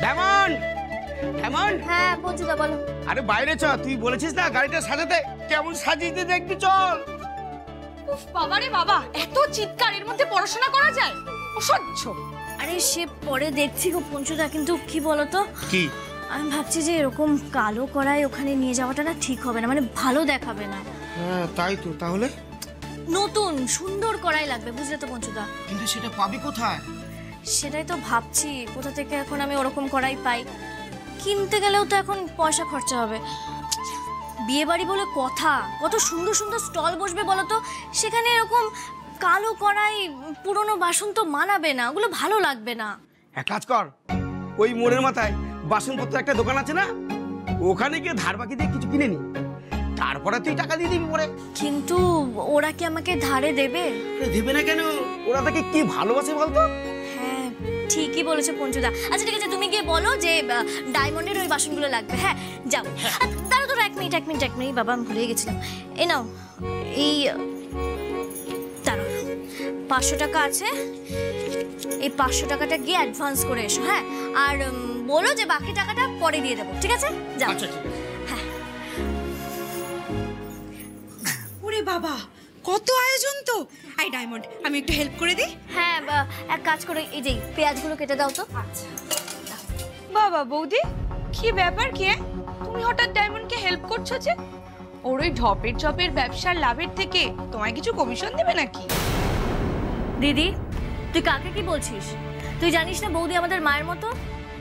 Diamond, diamond. হ্যাঁ পঞ্চুদা বলো। আরে বাইরে চ, তুই বলেছিস না গাড়িটা সাজাতে, কেমন সাজিয়ে দে একটু চল। উফ বাবা রে বাবা, এত চিৎকার, এর মধ্যে পড়াশোনা করা যায়? অসহ্য। আরে সে পরে দেখছি গো পঞ্চুদা, কিন্তু কি বলতো, কি আমি ভাবছি যে এরকম কালো কড়াই ওখানে নিয়ে যাওয়াটা না ঠিক হবে না, মানে ভালো দেখাবে না। হ্যাঁ তাই তো, তাহলে নতুন সুন্দর কড়াই লাগবে, বুঝলে তো পঞ্চুদা। কিন্তু সেটা পাবি কোথায়? সেটাই তো ভাবছি, কোথা থেকে এখন আমি ওরকম কড়াই পাই। কিনতে গেলেও তো এখন পয়সা খরচা হবে। বিয়ে বাড়ি বলে কথা, কত সুন্দর সুন্দর স্টল বসবে বলো তো, সেখানে এরকম কালো কড়াই পুরনো বাসন তো মানাবে না, ওগুলো ভালো লাগবে না। এক কাজ কর, ওই মোড়ের মাথায় বাসনপত্র একটা দোকান আছে না, ওখানে গিয়ে ধার বাকি দিয়ে কিছু কিনে নি, তারপরে তুই টাকা দিয়ে দিবি পরে। কিন্তু ওরা কি আমাকে ধারে দেবে? দেবে না কেন? ওরা তাকে কি ভালোবাসে বলতো। হ্যাঁ ঠিকই বলেছো পঞ্চুদা। আচ্ছা ঠিক আছে, তুমি গিয়ে বলো যে ডায়মন্ডের ওই বাসনগুলো লাগবে। হ্যাঁ যাও। দাঁড়াও দাঁড়াও, এক মিনিট বাবা, আমি ভুলে গেছিলাম। এই নাও, এই দাঁড়াও, 500 টাকা আছে, এই 500 টাকাটা গিয়ে অ্যাডভান্স করে এসো। হ্যাঁ, আর বলো যে বাকি টাকাটা পরে দিয়ে দেবো, ঠিক আছে? যাও। আচ্ছা ঠিক আছে। হ্যাঁ। ওরে বাবা, কত আয়োজন তো। আই ডায়মন্ড, আমি একটু হেল্প করে দিই? হ্যাঁ, এক কাজ করে এই যে পেঁয়াজগুলো কেটে দাও তো। আচ্ছা। বাবা বৌদি, কি ব্যাপার কি? তুমি হঠাৎ ডায়মন্ডকে হেল্প করছো যে? ওর ওই ঢপের চপের ব্যবসার লাভের থেকে তোমায় কিছু কমিশন দেবে নাকি? দিদি, তুই কাকে কি বলছিস? তুই জানিস না বৌদি আমাদের মায়ের মতো?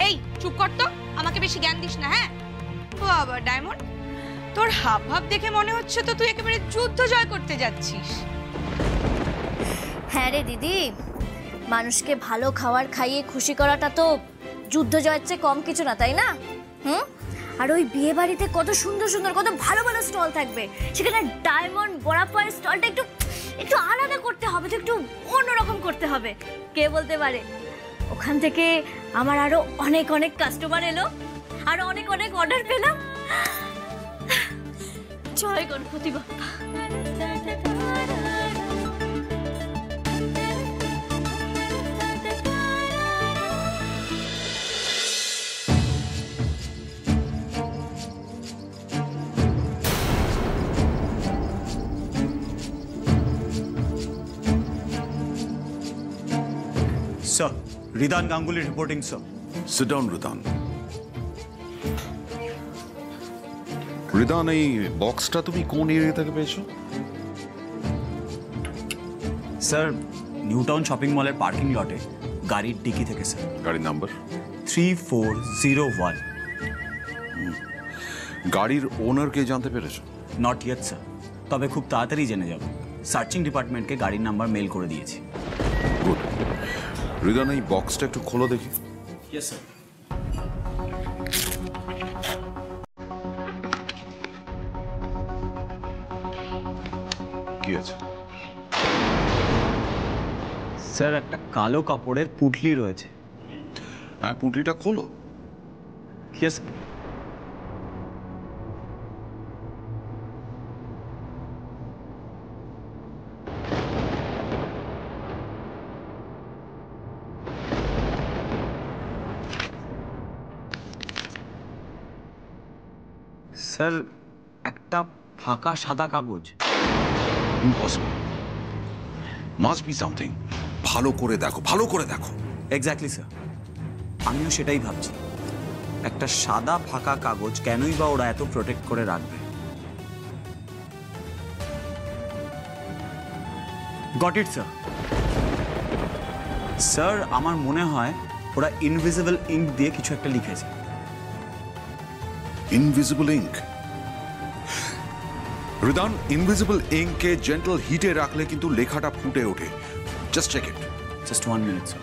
এই চুপ কর তো, আমাকে বেশি জ্ঞান দিস না। হ্যাঁ বাবা ডায়মন্ড, তোর হাব ভাব দেখে মনে হচ্ছে তো তুই একেবারে যুদ্ধ জয় করতে যাচ্ছিস। হ্যাঁ রে দিদি, মানুষকে ভালো খাবার খাইয়ে খুশি করাটা তো যুদ্ধ জয়ের চেয়ে কম কিছু না, তাই না? আর ওই বিয়ে বাড়িতে কত সুন্দর সুন্দর কত ভালো ভালো স্টল থাকবে, সেখানে ডায়মন্ড বড়া পায়ের স্টলটা একটু একটু আলাদা করতে হবে, তো একটু অন্যরকম করতে হবে। কে বলতে পারে, ওখান থেকে আমার আরো অনেক অনেক কাস্টমার এলো, আরো অনেক অনেক অর্ডার পেলাম। জয় Ganapati Bappa. Sir, Ridan Ganguly reporting, sir. Sit down, Ridan. Ridan, এই বক্সটা তুমি কোন এরিয়া থেকে পেয়েছো? স্যার, নিউ টাউন শপিং মলের পার্কিং লটে গাড়ির ডিকি থেকে স্যার। গাড়ির নাম্বার 3401। গাড়ির ওনারকে জানতে পেরেছো? নট ইয়েট স্যার, তবে খুব তাড়াতাড়ি জেনে যাব। সার্চিং ডিপার্টমেন্টকে গাড়ির নাম্বার মেল করে দিয়েছি। গুড। রিদান, এই বক্সটা একটু খোলো দেখি। Yes sir. কি আছে? স্যার, একটা কালো কাপড়ের পুটলি রয়েছে। হ্যাঁ, পুঁটলিটা খোলো। ইয়েস। স্যার, একটা ফাঁকা সাদা কাগজ। ইম্পসিবল। Must be something. ভালো করে দেখো, ভালো করে দেখো। এক্স্যাক্টলি স্যার, আমিও সেটাই ভাবছি। একটা সাদা ফাঁকা কাগজ কেনই বা ওরা এত প্রোটেক্ট করে রাখবে? Got it sir. স্যার, আমার মনে হয় ওরা ইনভিজিবল ইঙ্ক দিয়ে কিছু একটা লিখেছে। Invisible ink? রিদান, ইনভিজিবল ইঙ্ককে জেন্টল হিটে রাখলে কিন্তু লেখাটা ফুটে ওঠে। Just check it. Just 1 minute sir.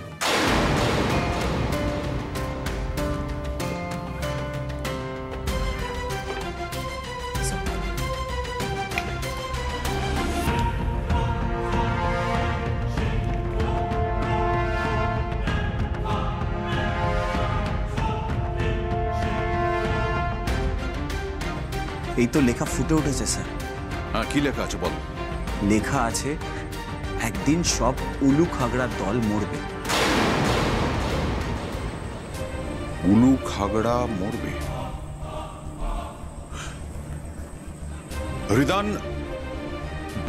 এই তো লেখা ফুটে উঠেছে স্যার। হ্যাঁ, কি লেখা আছে বলো? লেখা আছে, একদিন সব উলু খাগড়ার দল মরবে। উলু খাগড়া মরবে। হৃদান,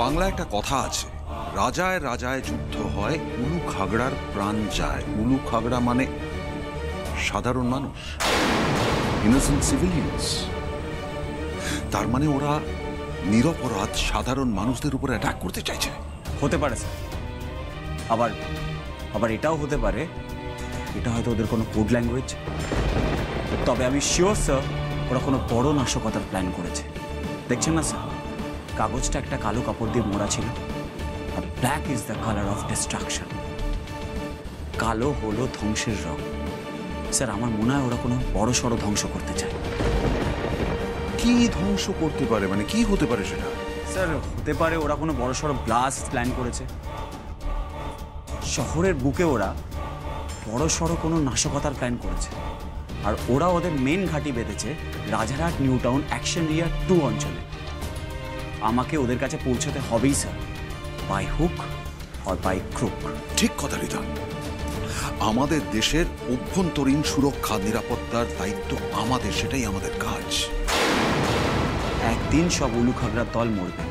বাংলা একটা কথা আছে, রাজায় রাজায় যুদ্ধ হয়, উলু খাগড়ার প্রাণ যায়। উলু খাগড়া মানে সাধারণ মানুষ, ইনোসেন্ট সিভিলিয়ান্স। তার মানে ওরা নিরপরাধ সাধারণ মানুষদের উপর অ্যাটাক করতে চাইছে। হতে পারে স্যার, আবার আবার এটাও হতে পারে এটা হয়তো ওদের কোনো কোড ল্যাঙ্গুয়েজ। তবে আমি শিওর স্যার ওরা কোনো বড় নাশকতার প্ল্যান করেছে। দেখছেন না স্যার, কাগজটা একটা কালো কাপড় দিয়ে মোড়া ছিল, আর black is the colour of destruction. কালো হলো ধ্বংসের রং। স্যার আমার মনে হয় ওরা কোনো বড় সড়ো ধ্বংস করতে চায়। কি ধ্বংস করতে পারে, মানে কি হতে পারে সেটা? স্যার হতে পারে ওরা কোনো বড় সড়ো ব্লাস্ট প্ল্যান করেছে। শহরের বুকে ওরা বড় সড়ো কোনো নাশকতার প্ল্যান করেছে, আর ওরা ওদের মেন ঘাঁটি বেঁধেছে Rajarhat New Town action area 2 অঞ্চলে। আমাকে ওদের কাছে পৌঁছতে হবেই sir, by hook or by crook. ঠিক কথা রিদান, আমাদের দেশের অভ্যন্তরীণ সুরক্ষা নিরাপত্তার দায়িত্ব আমাদের, সেটাই আমাদের কাজ। একদিন সব উলু খাগড়ার দল মরবে,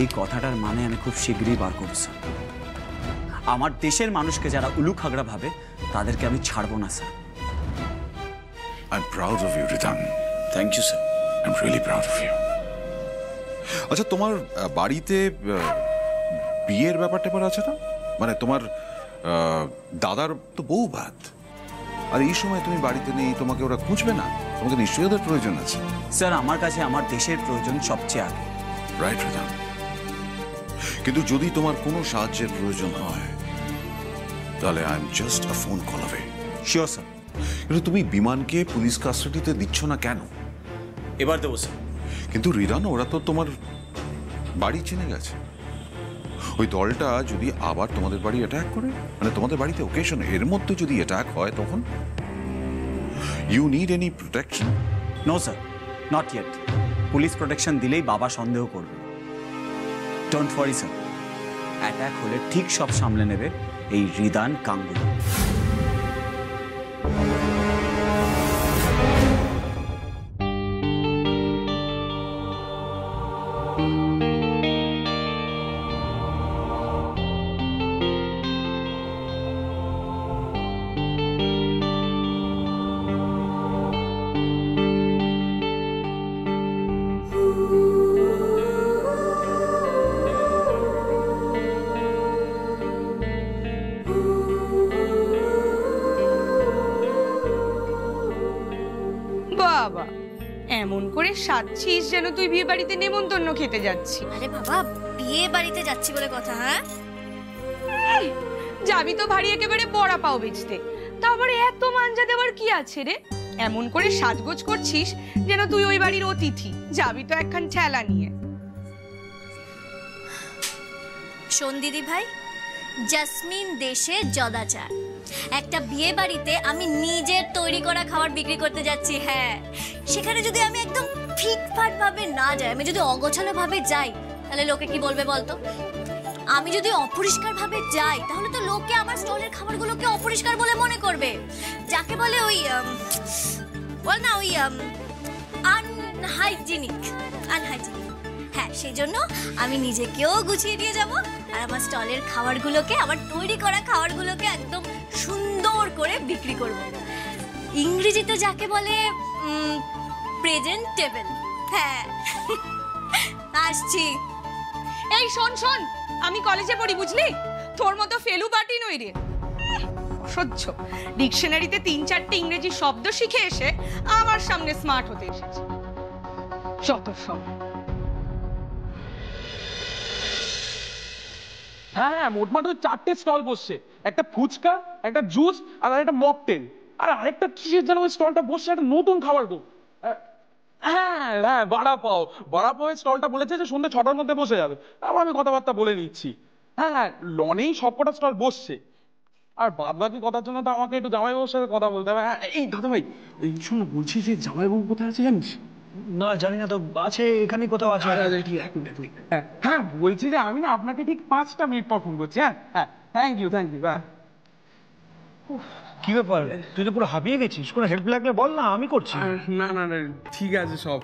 এই কথাটার মানে আমি খুব শীঘ্রই বার করব স্যার। আমার দেশের মানুষকে যারা উলু খাগড়া ভাবে তাদেরকে আমি ছাড়বো না sir. I'm proud of you, Ritan. Thank you sir. I'm really proud of you. আচ্ছা, তোমার বাড়িতে বিয়ের ব্যাপার আছে না? মানে তোমার দাদার তো বউ ভাত, আর এই সময় তুমি বাড়িতে নেই, তোমাকে ওরা খুঁজবে না? তোমাকে নিশ্চয়ই ওদের প্রয়োজন আছে। স্যার আমার কাছে আমার দেশের প্রয়োজন সবচেয়ে আগে। রাইট রিদান, কিন্তু যদি তোমার কোনো সাহায্যের প্রয়োজন হয় তাহলে I am just a phone call away. Sure sir. কিন্তু তুমি বিমানকে পুলিশ কাস্টাডিতে দিচ্ছ না কেন? এবার দেবো স্যার। কিন্তু রিদান, ওরা তো তোমার বাড়ি চিনে গেছে। ওই দলটা যদি আবার তোমাদের বাড়ি অ্যাটাক করে, মানে তোমাদের বাড়িতে ওকেশন এর মধ্যে যদি অ্যাটাক হয়, তখন you need any protection? No sir, not yet. Police protection দিলেই বাবা সন্দেহ করবে। ডোন্ট ওয়ারি স্যার, অ্যাটাক হলে ঠিক সব সামলে নেবে এই রিদান গাঙ্গুলি। বাবা, এমন করে সাজছিস যেন তুই বিয়ে বাড়িতে নেমন্তন্ন খেতে যাচ্ছি। আরে বাবা, বিয়ে বাড়িতে যাচ্ছি বলে কথা। হ্যাঁ, যাবি তো ভারী একেবারে বড়া পাও বেচতে, তারপরে এত মাঞ্জা দেওয়ার কি আছে রে? এমন করে সাজগোজ করছিস যেন তুই ওই বাড়ির অতিথি, যাবি তো একখান ঠেলা নিয়ে। শোন দিদি ভাই, জাসমিন দেশে জদাচার। একটা বিয়ে বাড়িতে আমি নিজের তৈরি করা খাবার বিক্রি করতে যাচ্ছি। হ্যাঁ, সেখানে যদি আমি একদম ফিটফাট ভাবে না যাই, আমি যদি অগোছালো ভাবে যাই, তাহলে লোকে কি বলবে বলতো? আমি যদি অপরিষ্কার ভাবে যাই, তাহলে তো লোকে আমার স্টলের খাবারগুলোকে অপরিষ্কার বলে মনে করবে। যাকে বলে ওই বল না, ওই আনহাইজিনিক। হ্যাঁ, সেই জন্য আমি নিজেকেও গুছিয়ে দিয়ে যাব, আর আমার স্টলের খাবারগুলোকে, আমার তৈরি করা খাবারগুলোকে একদম সুন্দর করে বিক্রি করব। ইংরেজিতে যাকে বলে প্রেজেন্টেবল। হ্যাঁ, আসছি। এই শোন শোন, আমি কলেজে পড়ি বুঝলি, তোর মতো ফেলু পাটি নই রে। অসহ্য, ডিকশনারিতে 3-4টে ইংরেজি শব্দ শিখে এসে আমার সামনে স্মার্ট হতে এসেছে। যত সব। হ্যাঁ, মোটমাট 4টে স্টল বসছে, একটা ফুচকা, একটা জুস, আর একটা মকটেল, আর আরেকটা কিসের যেন ওই স্টলটা বসছে, একটা নতুন খাবার গো। হ্যাঁ হ্যাঁ, বড়াপাওয়ের স্টলটা বলেছে যে সন্ধ্যে 6টার মধ্যে বসে যাবে। তারপর আমি কথাবার্তা বলে নিচ্ছি। হ্যাঁ হ্যাঁ, লনেই সবকটা স্টল বসছে। আর বাদ বাকি কথার জন্য তো আমাকে একটু জামাইবাবুর সাথে কথা বলতে হবে। হ্যাঁ, এই দাদা ভাই, এই শোন না, বলছি যে জামাইবাবু কোথায় আছে জানিস? না জানি না তো, আছে এখানে কোথাও আছে। হ্যাঁ, বলছি যে আমি না আপনাকে ঠিক 5টা মিনিট পর ফোন করছি। হ্যাঁ হ্যাঁ, থ্যাংক ইউ। কি ব্যাপার, তুই তো পুরো হাঁপিয়ে গেছিস, কোনো হেল্প লাগলে বল না, আমি করছি। না না না, ঠিক আছে সব,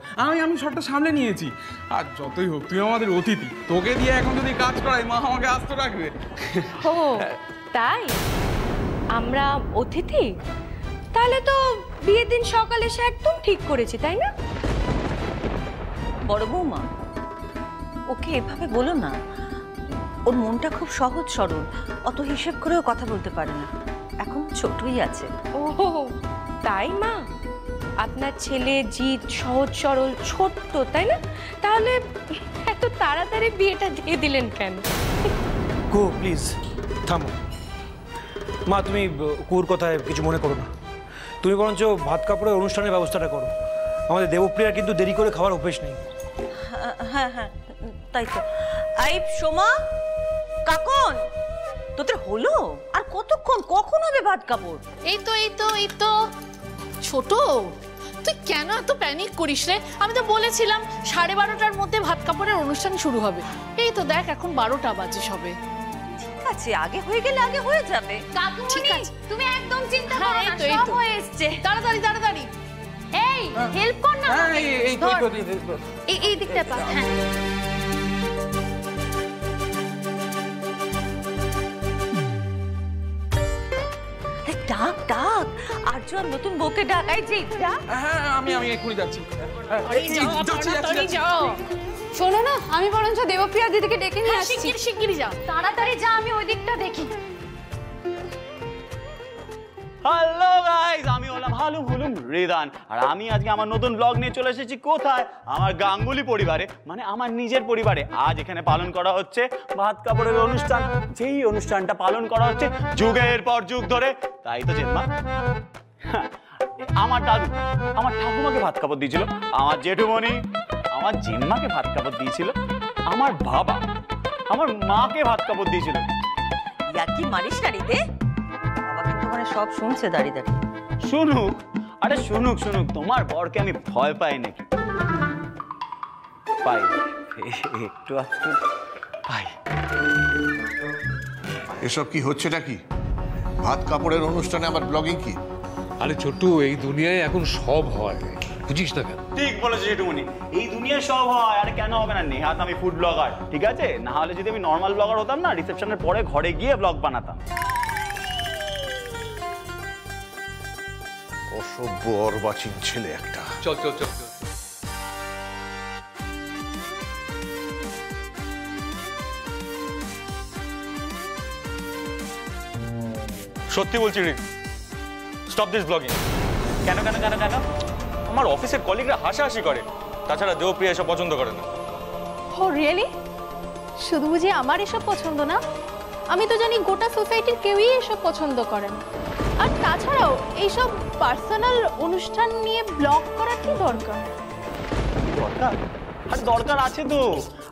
আমি সবটা সামলে নিয়েছি। আর যতই হোক তুই আমাদের অতিথি, তোকে দিয়ে এখন যদি কাজ করাই মা আমাকে আস্ত রাখবে। ও তাই? আমরা অতিথি? তাহলে তো বিয়ের দিন সকালে সে একদম ঠিক করেছি, তাই না? বড় বৌমা, ওকে এভাবে বলো না। ওর মনটা খুব সহজ সরল, অত হিসেব করেও কথা বলতে পারে না, এখন ছোটই আছে। ও তাই মা? আপনার ছেলে জিৎ সহজ সরল ছোট্ট, তাই না? তাহলে এত তাড়াতাড়ি বিয়েটা দিয়ে দিলেন কেন? গো প্লিজ থামো মা, তুমি কুর কথায় কিছু মনে করো না। তুমি বরঞ্চ ভাত কাপড়ের অনুষ্ঠানের ব্যবস্থাটা করো। আমাদের দেবপ্রিয়ার কিন্তু দেরি করে খাওয়ার অভ্যেস নেই। হ্যাঁ হ্যাঁ, তাই তো। আই সোমা, কাকন, তোদের হলো আর কতক্ষণ? কখন হবে ভাত কাপড়? এই তো ছোট, তুই কেন এত প্যানিক করিস রে? আমি তো বলেছিলাম 12:30টার মধ্যে ভাত কাপড়ের অনুষ্ঠান শুরু হবে। এই তো দেখ এখন 12টা বাজে সবে। ঠিক আছে, আগে হয়ে গেলে আগে হয়ে যাবে। ঠিক আছে, তুমি একদম চিন্তা হ্যাঁ, করো এই না, তো, এই সব তো। হয়ে এসছে। তাড়াতাড়ি এই হেল্প কর না আমাকে। এই ধর। তো এই দিকটা পা। হ্যাঁ ডাক ডাক, আর্য আর নতুন বউকে ডাকাই যে ডাক। হ্যাঁ, আমি এক্ষুনি যাচ্ছি। যাও। শোনো না, আমি বরঞ্চ দেবপ্রিয়া দিদিকে ডেকে নিয়ে আসছি। শিগগিরই যাও। তাড়াতাড়ি যা, আমি ওই দিকটা দেখি। হ্যালো গাইস, আমি হলাম হালুম হুলুম রিদান, আর আমি আজকে আমার নতুন ব্লগ নিয়ে চলে এসেছি। কোথায়? আমার গাঙ্গুলি পরিবারে, মানে আমার নিজের পরিবারে। আজ এখানে পালন করা হচ্ছে ভাত কাপড়ের অনুষ্ঠান, যেই অনুষ্ঠানটা পালন করা হচ্ছে যুগের পর যুগ ধরে। তাই তো জেম্মা, আমার দাদু আমার ঠাকুমাকে ভাত কাপড় দিয়েছিল, আমার জেঠুমণি আমার জেম্মাকে ভাত কাপড় দিয়েছিল, আমার বাবা আমার মাকে ভাত কাপড় দিয়েছিল। ইয়া কি মারিস না রে? বাবা কিন্তু মানে সব শুনছে দাঁড়িয়ে দাঁড়িয়ে। শুনুক, আরে শুনুক, তোমার বরকে আমি ভয় পাই নাকি? পাই, একটু একটু পাই। এসব কি হচ্ছেটা কি? ভাত কাপড়ের অনুষ্ঠানে আবার ব্লগিং কি? আরে ছোট্টু, এই দুনিয়ায় এখন সব হয়, বুঝিস না কেন? ঠিক বলেছে জেঠুমনি, এই দুনিয়ায় সব হয়। আরে কেন হবে না? নেহাত আমি ফুড ব্লগার, ঠিক আছে? না হলে যদি আমি নর্মাল ব্লগার হতাম না, রিসেপশনের পরে ঘরে গিয়ে ব্লগ বানাতাম। অসভ্য অর্বাচীন ছেলে একটা। চল। সত্যি বলছি রিক, স্টপ দিস ব্লগিং। কেন? আমার অফিসের কলিগরা হাসাহাসি করে, তাছাড়া দেবপ্রিয়া এসব পছন্দ করে না। ও রিয়েলি? শুধু বুঝি আমার এসব পছন্দ না? আমি তো জানি গোটা সোসাইটির কেউই এসব পছন্দ করে না। আর তাছাড়াও এইসব পার্সোনাল অনুষ্ঠান নিয়ে ব্লগ করার কি দরকার? দরকার? আরে দরকার আছে তো।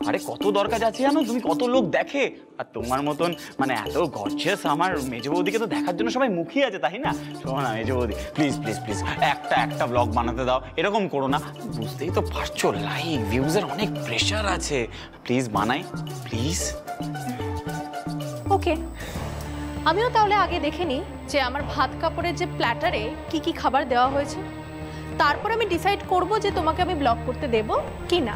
আরে কত দরকার আছে জানো তুমি? কত লোক দেখে। আর তোমার মতন মানে এত গর্জিয়াস আমার মেজ বৌদিকে তো দেখার জন্য সবাই মুখিয়ে আছে, তাই না? শোনো না মেজ বৌদি, প্লিজ একটা ব্লগ বানাতে দাও। এরকম করো না, বুঝতেই তো পারছো লাইক ভিউজের অনেক প্রেশার আছে। প্লিজ বানাই, প্লিজ। ওকে, আমিও তাহলে আগে দেখে নিই যে আমার ভাত কাপড়ের যে প্ল্যাটারে কি কি খাবার দেওয়া হয়েছে, তারপর আমি ডিসাইড করব যে তোমাকে আমি ব্লগ করতে দেব কি না।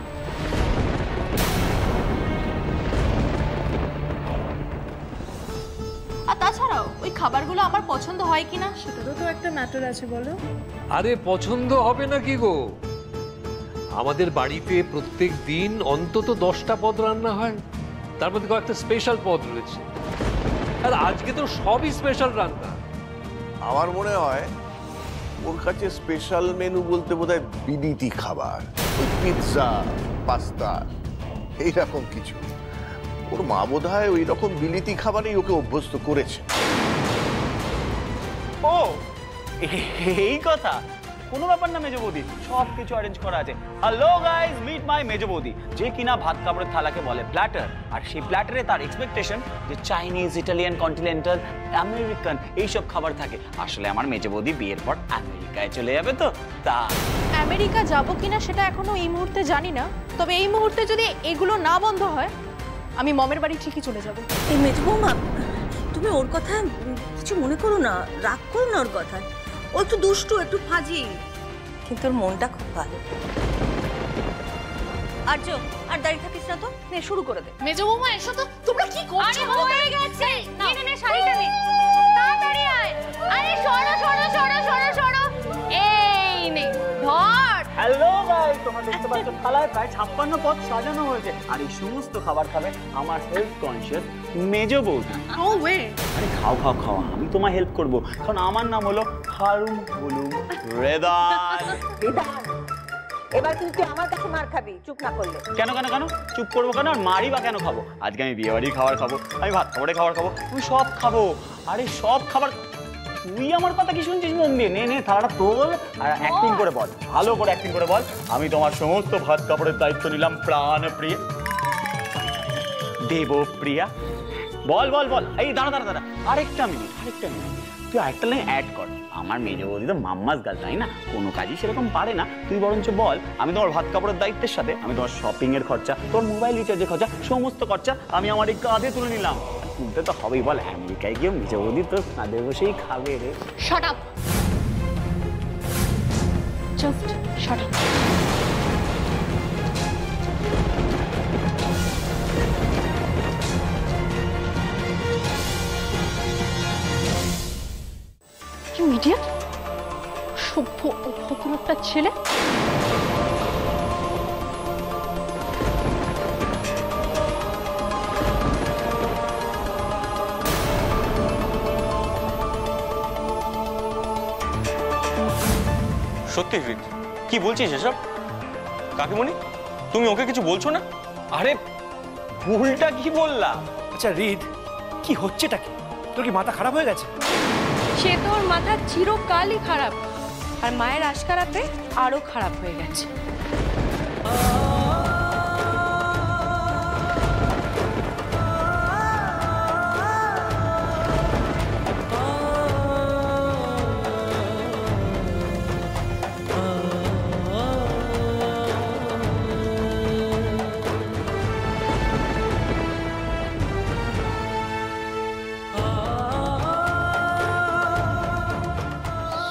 আর তাছাড়াও ওই খাবারগুলো আমার পছন্দ হয় কিনা সেটারও তো একটা ম্যাটার আছে, বলো? আরে পছন্দ হবে না কি গো? আমাদের বাড়িতে প্রত্যেক দিন অন্তত 10টা পদ রান্না হয়, তার মধ্যে কয়েকটা স্পেশাল পদ রয়েছে। আর আজকে তো সবই স্পেশাল রান্না। আমার মনে হয় ওর কাছে স্পেশাল মেনু বলতে বোধহয় বিলিতি খাবার, ওই পিৎজা, পাস্তা, এইরকম কিছু। ওর মা বোধহয় ওই রকম বিলিতি খাবারেই ওকে অভ্যস্ত করেছে। ও এই কথা, কোনো ব্যাপার না মেজ বৌদি, সব কিছু অ্যারেঞ্জ করা আছে। হ্যালো গাইস, মিট মাই মেজ বৌদি, যে কিনা ভাত কাপড়ের থালাকে বলে প্ল্যাটার। আর সেই প্ল্যাটারে তার এক্সপেকটেশন যে চাইনিজ, ইটালিয়ান, কন্টিনেন্টাল, আমেরিকান এইসব খাবার থাকে। আসলে আমার মেজ বৌদি বিয়ের পর আমেরিকায় চলে যাবে, তো তা আমেরিকা যাব কিনা সেটা এখনো এই মুহূর্তে জানি না, তবে এই মুহূর্তে যদি এগুলো না বন্ধ হয় আমি মমের বাড়ি ঠিকই চলে যাব। এই মেজ বৌমা, তুমি ওর কথা কিছু মনে করো না, রাগ করো না ওর কথায়। ও একটু দুষ্টু, একটু ফাজি, কিন্তু ওর মনটা খুব ভালো। আর্য, আর দাঁড়িয়ে থাকিস না তো, নে শুরু করে দে। মেজো বৌমা এসো তো, তোমরা কি করছো? আরে হয়ে গেছে, নে শাড়িটা নে, তাড়াতাড়ি আয়। আরে সরো সরো সরো সরো সরো, এই নে ধর। হ্যালো গাইস, তোমরা দেখতে পাচ্ছ থালায় প্রায় 56 পদ সাজানো হয়েছে, আর এই সমস্ত খাবার খাবে আমার হেলথ কনসিয়াস মেজো বৌদি। No way. আরে খাও খাও খাও, আমি তোমায় হেল্প করব, কারণ আমার নাম হলো হারুন হুলুম রেদান। এবার কিন্তু আমার কাছে মার খাবি চুপ না করলে। কেন কেন কেন চুপ করবো কেন? আর মারি বা কেন খাবো? আজকে আমি বিয়ে বাড়ির খাবার খাবো, আমি ভাত খাবারে খাবার খাবো, আমি সব খাবো। আরে সব খাবার। তুই আমার কথা কি শুনছিস মন দিয়ে? নে নে থালাটা তোল আর অ্যাক্টিং করে বল, ভালো করে অ্যাক্টিং করে বল। আমি তোমার সমস্ত ভাত কাপড়ের দায়িত্ব নিলাম প্রাণপ্রিয়া দেবপ্রিয়া। বল বল বল। এই দাঁড়া দাঁড়া দাঁড়া, আরেকটা মিনিট তুই আরেকটা লাইন অ্যাড কর। আমার মেজো বৌদি তো মাম্মাস গাল, তাই না? কোনো কাজই সেরকম পারে না। তুই বরঞ্চ বল, আমি তোমার ভাত কাপড়ের দায়িত্বের সাথে আমি তোমার শপিং এর খরচা, তোর মোবাইল রিচার্জের খরচা, সমস্ত খরচা আমি আমার এই কাঁধে তুলে নিলাম। তুলতে তো হবেই, বল আমেরিকায় গিয়ে মেজো বৌদি তোর কাঁধে বসেই খাবে রে। Shut up, just shut up. Idiot, সভ্য অভদ্র একটা ছেলে। সত্যি হৃদ, কি বলছিস এসব? কাকিমণি, তুমি ওকে কিছু বলছো না? আরে ভুলটা কি বললাম? আচ্ছা রিদ, কি হচ্ছেটা কি? তোর কি মাথা খারাপ হয়ে গেছে? সে তোর মাথা চিরকালই খারাপ, আর মায়ের আশকারাতে আরো খারাপ হয়ে গেছে।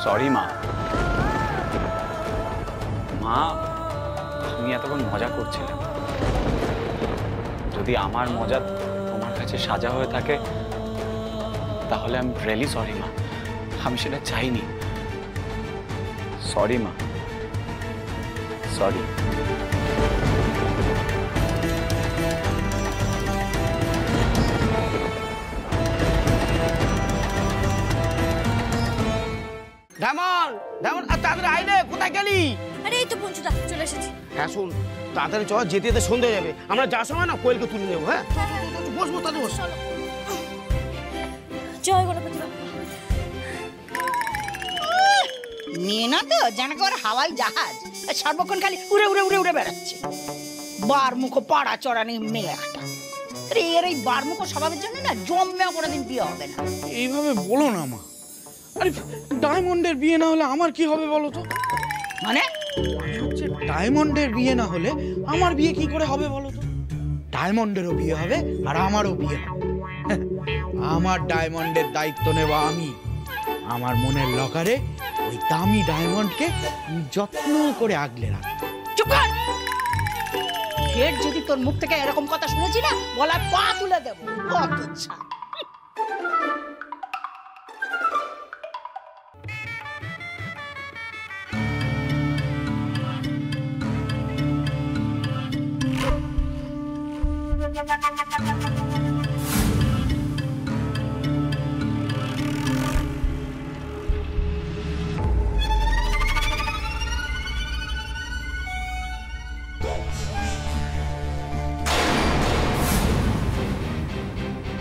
সরি মা। মা, আমি এতক্ষণ মজা করছিলাম। যদি আমার মজা তোমার কাছে সাজা হয়ে থাকে তাহলে আমি রিয়েলি সরি মা, আমি সেটা চাইনি। সরি মা, সরি। তাড়াতাড়ি আইলে, কোথায় গেলি? আরে এই তো পঞ্চুদা চলে এসেছি। হ্যাঁ শোন, তাড়াতাড়ি চল, যেতে যেতে সন্ধ্যে হয়ে যাবে। আমরা যাওয়ার সময় না কোয়েলকে তুলে নেবো। হ্যাঁ বসবো, তাদের বস। জয় গণপতি বাপ্পা। মেয়ে না তো যেন ওর হাওয়াই জাহাজ, সর্বক্ষণ খালি উড়ে উড়ে উড়ে উড়ে বেড়াচ্ছে। বারমুখো পাড়া চড়ানি মেয়ে একটা। এর এই বারমুখো স্বভাবের জন্য না জন্মেও কোনোদিন বিয়ে হবে না। এইভাবে বলো না মা। আরে ডায়মন্ডের বিয়ে না হলে আমার কি হবে বলো তো? মানে হচ্ছে ডায়মন্ডের বিয়ে না হলে আমার বিয়ে কি করে হবে বলো তো? ডায়মন্ডেরও বিয়ে হবে আর আমারও বিয়ে হবে। আমার ডায়মন্ডের দায়িত্ব নেব আমি। আমার মনের লকারে ওই দামি ডায়মন্ডকে যত্ন করে আগলে রাখ। চুপ কর। ফের যদি তোর মুখ থেকে এরকম কথা শুনেছি না, গলায় পা তুলে দেবো। কত ইচ্ছা।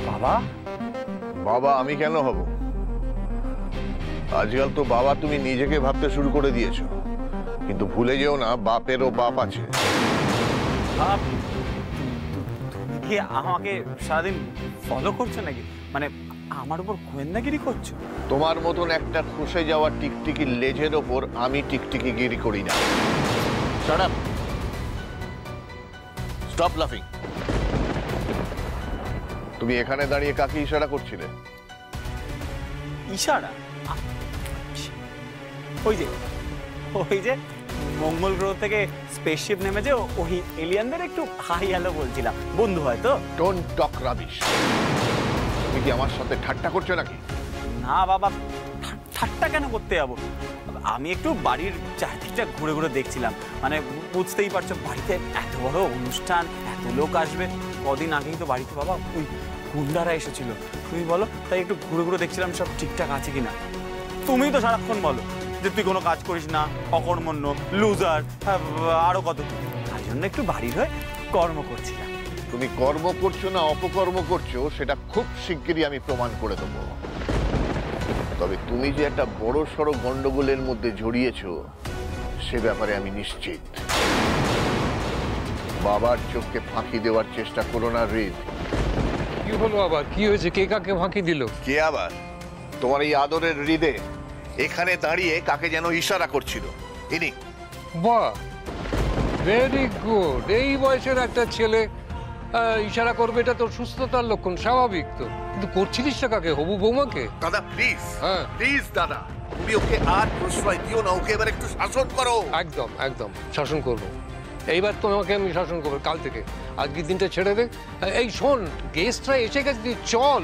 বাবা? বাবা আমি কেন হব? আজকাল তো বাবা তুমি নিজেকে ভাবতে শুরু করে দিয়েছো, কিন্তু ভুলে যেও না বাপেরও বাপ আছে। কি আমাকে সারাদিন ফলো করছো নাকি? মানে আমার উপর গোয়েন্দাগিরি করছো? তোমার মতন একটা খসে যাওয়া টিকটিকি লেজের ওপর আমি টিকটিকি গিরি করি না। শাট আপ, স্টপ লাফিং। তুমি এখানে দাঁড়িয়ে কাকে ইশারা করছিলে? ইশারা? ওই যে মঙ্গল গ্রহ থেকে স্পেসশিপ নেমেছে, ওই এলিয়ানদের একটু হাই হ্যালো বলছিলাম। বন্ধু হয়তো। Don't talk rubbish. তুমি কি আমার সাথে ঠাট্টা করছো নাকি? না বাবা, ঠাট্টা কেন করতে যাবো? আমি একটু বাড়ির চারদিকটা ঘুরে ঘুরে দেখছিলাম। মানে বুঝতেই পারছো, বাড়িতে এত বড় অনুষ্ঠান, এত লোক আসবে। কদিন আগেই তো বাড়িতে বাবা ওই গুন্ডারা এসেছিল, তুমি বলো। তাই একটু ঘুরে ঘুরে দেখছিলাম সব ঠিকঠাক আছে কিনা। তুমি তো সারাক্ষণ বলো যে তুই কোনো কাজ করিস না, অকর্মণ্য, লুজার, আরো কত। তার জন্য একটু বাড়ির হয়ে কর্ম করছিলাম। তুমি কর্ম করছো না অপকর্ম করছো সেটা খুব শিগগিরই আমি প্রমাণ করে দেবো। তবে তুমি যে একটা বড় সড়ো গন্ডগোলের মধ্যে জড়িয়েছো সে ব্যাপারে আমি নিশ্চিত। বাবার চোখকে ফাঁকি দেওয়ার চেষ্টা করো না হৃদ। কি হলো আবার? কি হয়েছে? কে কাকে ফাঁকি দিল? কে আবার? তোমার এই আদরের হৃদে এখানে দাঁড়িয়ে কাকে যেন ইশারা করছিল। ইনি। বাহ, ভেরি গুড। এই বয়সের একটা ছেলে ইশারা করবে, এটা তোর সুস্থতার লক্ষণ, স্বাভাবিক তো। কিন্তু করছিলিস না কাকে? হবু বৌমাকে? দাদা প্লিজ, হ্যাঁ প্লিজ দাদা, তুমি ওকে আর প্রশ্রয় দিও না। ওকে এবার একটু শাসন করো। একদম একদম শাসন করবো। এইবার তোমাকে আমি শাসন করবো কাল থেকে। আজকের দিনটা ছেড়ে দে। এই শোন, গেস্টরা এসে গেছে, চল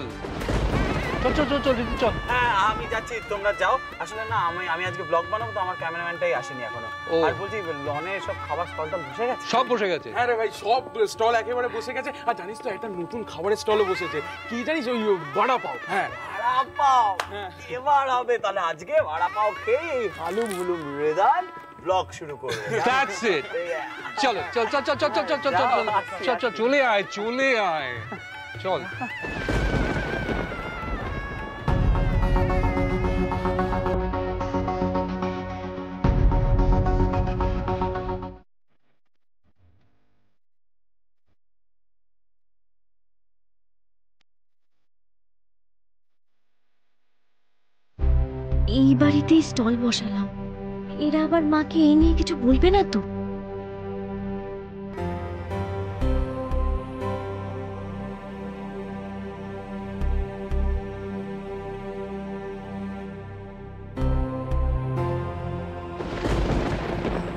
চল চল চল চল চল। হ্যাঁ আমি যাচ্ছি, তোমরা যাও। আসলে না আমি আজকে ব্লগ বানাবো তো, আমার ক্যামেরাম্যানটাই আসেনি এখনো। আর বলছি লনে সব খাবার স্টলটা বসে গেছে? সব বসে গেছে। হ্যাঁ রে ভাই, সব স্টল একেবারে বসে গেছে। আর জানিস তো একটা নতুন খাবারের স্টলও বসেছে। কি জানিস? ওই বড়া পাও। হ্যাঁ বড়া পাও এবার হবে। তাহলে আজকে বড়া পাও খেয়ে হালুম হুলুম রেদান ব্লগ শুরু করবো। That's it. চলো চল চল চল চল চল চল চল চল চল, চলে আয় চলে আয়, চল। এই বাড়িতেই স্টল বসালাম, এরা আবার মাকে এই নিয়ে কিছু বলবে না তো?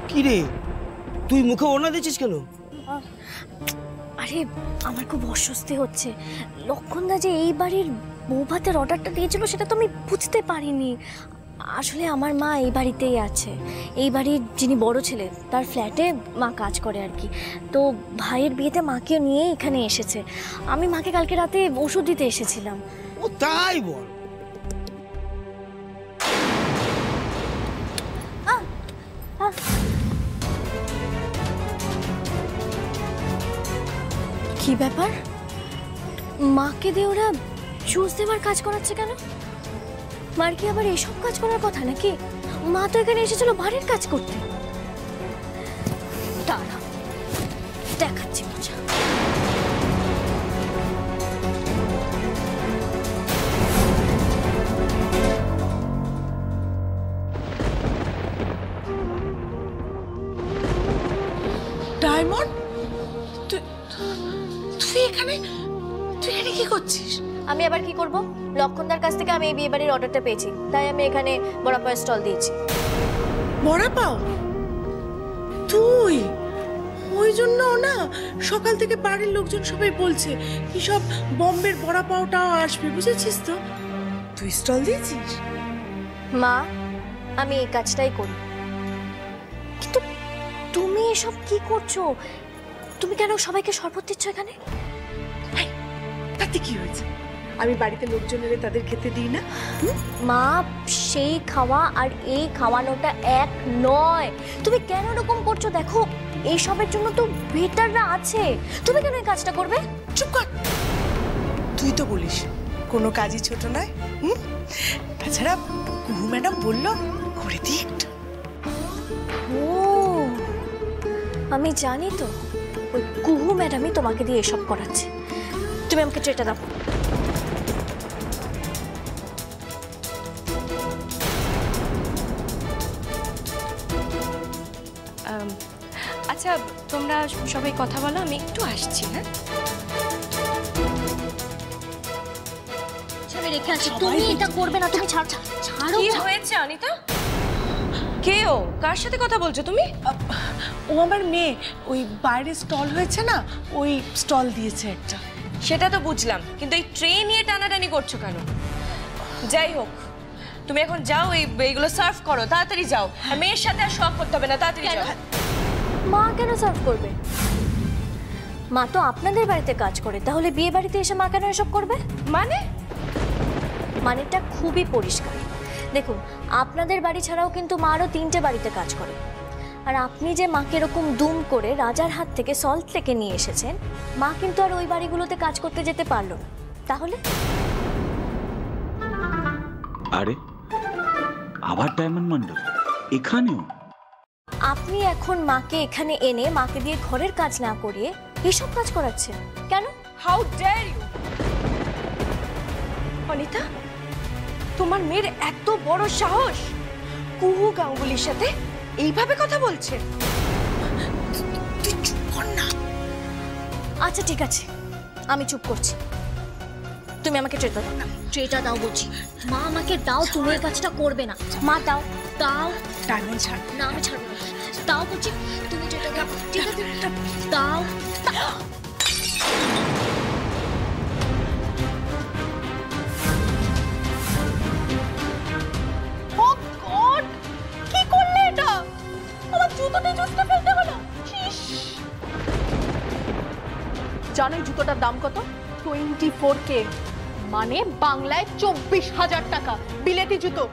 কি রে, তুই মুখে ওড়না দিচ্ছিস কেন? আরে আমার খুব অস্বস্তি হচ্ছে। লক্ষণদা যে এই বাড়ির বউ ভাতের অর্ডারটা দিয়েছিল সেটা তো আমি বুঝতে পারিনি। আসলে আমার মা এই বাড়িতেই আছে, এই বাড়ির যিনি বড় ছেলে তার ফ্ল্যাটে মা কাজ করে আর কি। তো ভাইয়ের বিয়েতে মাকে নিয়ে এখানে এসেছে। আমি মাকে কালকে রাতে ওষুধ দিতে এসেছিলাম। ও তাই বল? কি ব্যাপার? মাকে দিয়ে ওরা জুস দেওয়ার কাজ করাচ্ছে কেন? মার কি আবার এসব কাজ করার কথা নাকি? মা তো এখানে এসেছিল বাড়ির কাজ করতে। দাঁড়া, দেখাচ্ছি মজা। ডায়মন্ড, তুই এখানে কি করছিস? আমি আবার কি করব? লক্ষণদার কাছ থেকে আমি এই বিয়ে বাড়ির অর্ডারটা পেয়েছি, তাই আমি এখানে বড়া পাও স্টল দিয়েছি। বড়া পাও? তুই? ওই জন্য না সকাল থেকে বাড়ির লোকজন সবাই বলছে কি সব বম্বের বড়া পাওটাও আসবে, বুঝেছিস তো? তুই স্টল দিয়েছিস? মা, আমি এই কাজটাই করি। কিন্তু তুমি এসব কি করছো? তুমি কেন সবাইকে শরবত দিচ্ছ এখানে? তাতে কি হয়েছে? আমি বাড়িতে লোকজন এলে তাদের খেতে দিই না? মা, সেই খাওয়া আর এই খাওয়ানোটা এক নয়। তুমি কেন এরকম করছো? দেখো এইসবের জন্য তো বেটাররা আছে, তুমি কেন এই কাজটা করবে? চুপ কর। তুই তো বলিস কোনো কাজই ছোট নয়। তাছাড়া কুহু ম্যাডাম বলল করে দিই একটু। ও, আমি জানি তো, ওই কুহু ম্যাডামই তোমাকে দিয়ে এসব করাচ্ছে। তুমি আমাকে ট্রেটা দাও। আচ্ছা, তোমরা সবাই কথা বলো, আমি একটু আসছি। হ্যাঁ, দেখে আছি, তুমি এটা করবে না, তুমি ছাড়ো। কি হয়েছে অনিতা? কে ও? কার সাথে কথা বলছো তুমি? ও আমার মেয়ে, ওই বাইরে স্টল হয়েছে না, ওই স্টল দিয়েছে একটা। সেটা তো বুঝলাম, কিন্তু এই ট্রে নিয়ে টানাটানি করছো কেন? যাই হোক, তুমি এখন যাও, এইগুলো সার্ভ করো, তাড়াতাড়ি যাও। আর মেয়ের সাথে আর শখ করতে হবে না, তাড়াতাড়ি যাও। মা কেন সার্ভ করবে? মা তো আপনাদের বাড়িতে কাজ করে, তাহলে বিয়ে বাড়িতে এসে মা কেন এসব করবে? মানেটা খুবই পরিষ্কার। দেখুন, আপনাদের বাড়ি ছাড়াও কিন্তু মা আরও 3টে বাড়িতে কাজ করে। আর আপনি যে মাকে এরকম দুম করে রাজার হাত থেকে সল্ট লেকে নিয়ে এসেছেন, মা কিন্তু আর ওই বাড়িগুলোতে কাজ করতে যেতে পারলো না। তাহলে আরে আবার ডায়মন্ড মন্ডল এখানেও? আপনি এখন মাকে এখানে এনে মাকে দিয়ে ঘরের কাজ না করিয়ে এসব কাজ করাচ্ছেন কেন? How dare you! অনিতা, তোমার মেয়ের এত বড় সাহস, কুহু গাঙ্গুলির সাথে এইভাবে কথা বলছে? তুই চুপ কর না। আচ্ছা ঠিক আছে, আমি চুপ করছি। তুমি আমাকে ট্রেটা দাও। ট্রেটা দাও বলছি। মা আমাকে দাও, তুমি এই কাজটা করবে না। মা দাও দাও। ডায়মন্ড ছাড়। না আমি ছাড়বো না। দাও বলছি, তুমি ট্রেটা দাও। ঠিক আছে দাও। ও গড, কি করলে এটা? আমার জুতোটা ফেলতে হলো। জানো এই জুতোটার দাম কত? 24K, মানে বাংলায় 24,000 টাকা। বিলেতি জুতো।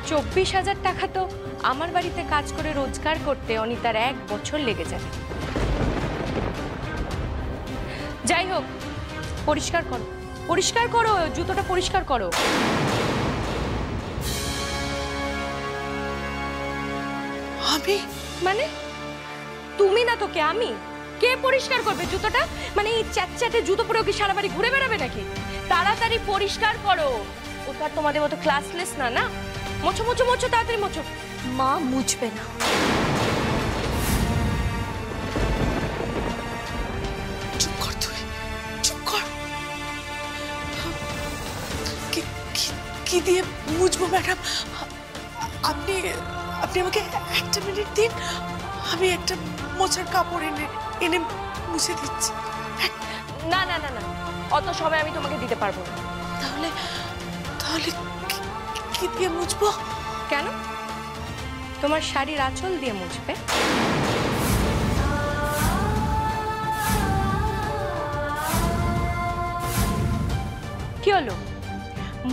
24,000 টাকা তো আমার বাড়িতে কাজ করে রোজগার করতে অনিতার 1 বছর লেগে যাবে। যাই হোক, পরিষ্কার করো, পরিষ্কার করো, জুতোটা পরিষ্কার করো। আমি? মানে তুমি না তো, কে? আমি? কে পরিষ্কার করবে জুতোটা? মানে এই চ্যাটচ্যাটে জুতো পরেও কি সারা বাড়ি ঘুরে বেড়াবে নাকি? তাড়াতাড়ি পরিষ্কার করো। ওটা তোমাদের মতো ক্লাসলেস না, না? মোছো মোছো মোছো, তাড়াতাড়ি মোছো। মা মুছবে না। চুপ কর তুই, চুপ কর। কি দিয়ে মুছবো ম্যাডাম? আপনি আমাকে একটা মিনিট দিন, আমি একটা মোছার কাপড় এনে মুছে দিচ্ছি। না না না না, অত সময় আমি তোমাকে দিতে পারবো না। তাহলে কি দিয়ে মুছবো? কেন? তোমার শাড়ির আঁচল দিয়ে মুছবে। কি হলো?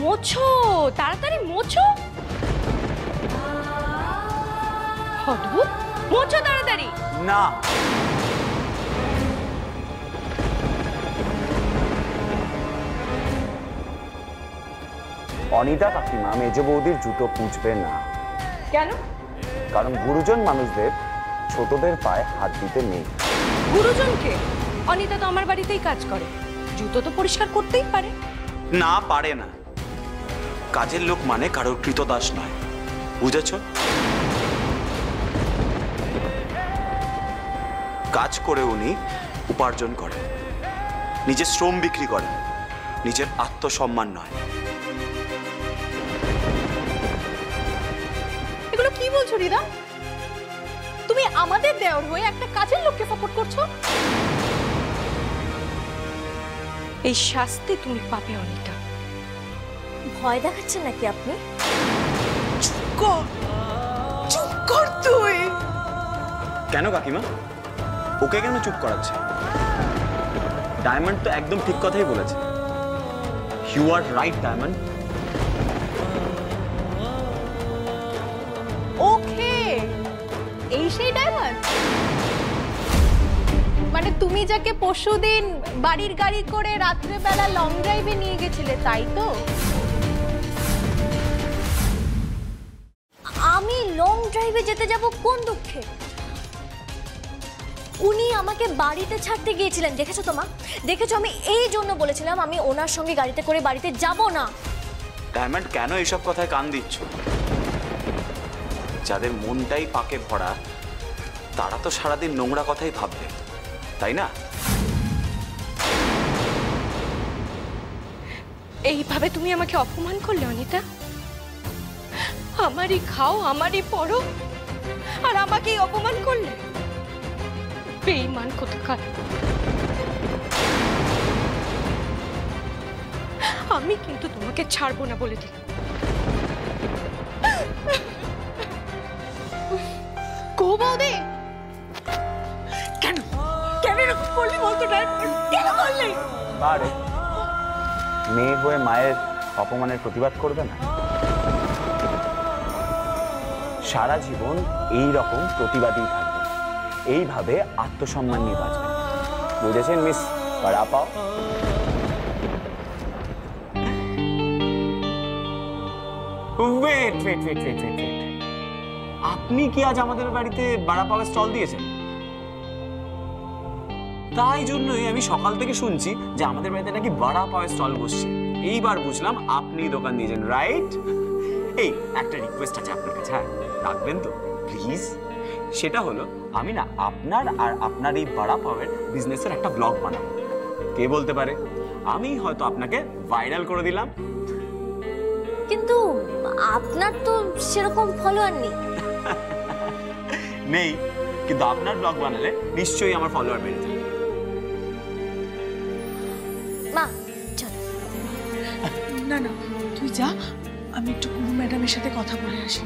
মোছো, তাড়াতাড়ি মোছো। অদ্ভুত, মোছো তাড়াতাড়ি। না, অনিতা কাকিমা মেজ বৌদির জুতো পুঁছবে না। কেন? কারণ গুরুজন মানুষদের ছোটদের পায়ে হাত দিতে নেই। গুরুজনকে? অনিতা তো আমার বাড়িতেই কাজ করে, জুতো তো পরিষ্কার করতেই পারে। না পারে না। কাজের লোক মানে কারোর কৃতদাস নয়, বুঝেছ? কাজ করে উনি উপার্জন করেন, নিজের শ্রম বিক্রি করেন, নিজের আত্মসম্মান নয়। এগুলো কি বলছো রিদা? তুমি আমাদের দেওর হয়ে একটা কাজের লোককে সাপোর্ট করছো। এই শাস্তি তুমি পাবে অনিতা। ভয় দেখাচ্ছেন নাকি আপনি? চুপ কর তুই। কেন কাকিমা? ওকে কেন চুপ করাচ্ছে? ডায়মন্ড তো একদম ঠিক কথাই বলেছে। You are right diamond. Okay, এই সেই ডায়মন্ড? মানে তুমি যাকে পরশুদিন বাড়ির গাড়ি করে রাত্রেবেলা লং ড্রাইভে নিয়ে গেছিলে, তাই তো? আমি লং ড্রাইভে যেতে যাব কোন দুঃখে? উনি আমাকে বাড়িতে ছাড়তে গিয়েছিলেন, দেখেছো তো মা? দেখেছো, আমি এই জন্য বলেছিলাম আমি ওনার সঙ্গে গাড়িতে করে বাড়িতে যাব না। ডায়মন্ড, কেন এইসব কথায় কান দিচ্ছ? যাদের মনটাই পাকে ভরা তারা তো সারাদিন নোংরা কথাই ভাববে, তাই না? এইভাবে তুমি আমাকে অপমান করলে অনিতা। আমারই খাও, আমারই পড়ো, আর আমাকেই অপমান করলে। বেঈমান কোথাকার। আমি কিন্তু তোমাকে ছাড়বো না বলে দিলাম। গো বৌদি, কেন কেন এরকম করলি বলতো না, কেন করলি? আরে মেয়ে হয়ে মায়ের অপমানের প্রতিবাদ করবে না? সারা জীবন এই রকম প্রতিবাদী থাকবে, এইভাবে আত্মসম্মান নিয়ে বাঁচবে। বুঝেছেন miss vada pav? Wait wait wait wait wait, আপনি কি আজ আমাদের বাড়িতে বড়া পাওয়ের স্টল দিয়েছেন? তাই জন্যই আমি সকাল থেকে শুনছি যে আমাদের বাড়িতে নাকি বড়া পাওয়ের স্টল বসছে। এইবার বুঝলাম আপনি দোকান দিয়েছেন, রাইট? এই একটা রিকোয়েস্ট আছে আপনার কাছে, হ্যাঁ রাখবেন তো প্লিজ? সেটা হলো আমি না আপনার আর আপনার এই বড়া পাওয়ের বিজনেসের একটা ব্লগ বানাবো। কে বলতে পারে আমি হয়তো আপনাকে ভাইরাল করে দিলাম। কিন্তু আপনার তো সেরকম ফলোয়ার নেই। নেই, কিন্তু আপনার ব্লগ বানালে নিশ্চয়ই আমার ফলোয়ার বেড়ে যাবে। মা না না, তুই যা, আমি একটু গুরু ম্যাডামের সাথে কথা বলে আসি।